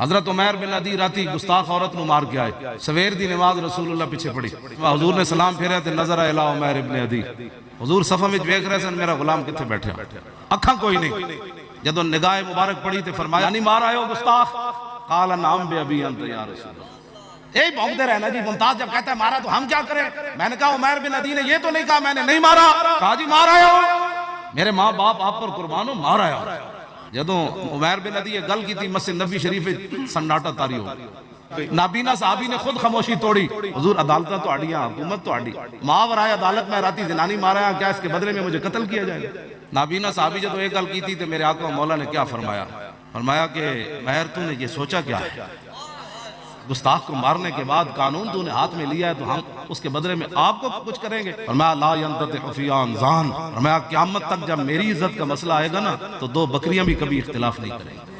حضرت عمیر بن عدی راتی گستاخ عورت نو مار کے آئے، سویر دی نماز رسول اللہ پیچھے پڑی، حضور نے سلام پھیرے تے نظر آئے لا عمیر بن عدی، حضور صفحہ میں دیکھ رہے سن میرا غلام کتنے بیٹھے، اکھاں کوئی نہیں، جدو نگاہ مبارک پڑی تے فرمایا نہیں مار آئے ہو گستاخ؟ قال نعم بے ابی انت یا رسول اللہ۔ یہی بھونکتے رہنا جی، ممتاز جب کہتا ہے مارا تو ہم کیا کریں؟ میں نے کہا عمیر بن عدی نے یہ تو نہیں کہا میں نے نہیں مارا، کہا جی مار آیا ہو، میرے ماں باپ آپ پر قربان ہو، مار آیا ہو۔ جدوں عمیر بن عدی یہ گل کی تھی مسجد نبی شریف سناٹا تاری ہو، نابینا صحابی نے خود خاموشی توڑی، حضور عدالتہ تو آڑیاں، حکومت تو آڑی، ماورائے عدالت میں راتی زنانی مارا، کیا اس کے بدلے میں مجھے قتل کیا جائے گا؟ نابینا صحابی جدو ایک گل کی تھی تو میرے آقا مولا نے کیا فرمایا؟ فرمایا کہ مہر تو نے یہ سوچا کیا ہے؟ گستاخ کو مارنے کے بعد قانون تو نے ہاتھ میں لیا ہے تو ہم اس کے بدلے میں آپ کو کچھ کریں گے؟ فرمایا لا ینتطع فی انزان، فرمایا قیامت تک جب میری عزت کا مسئلہ آئے گا نا تو دو بکریاں بھی کبھی اختلاف نہیں کریں گے۔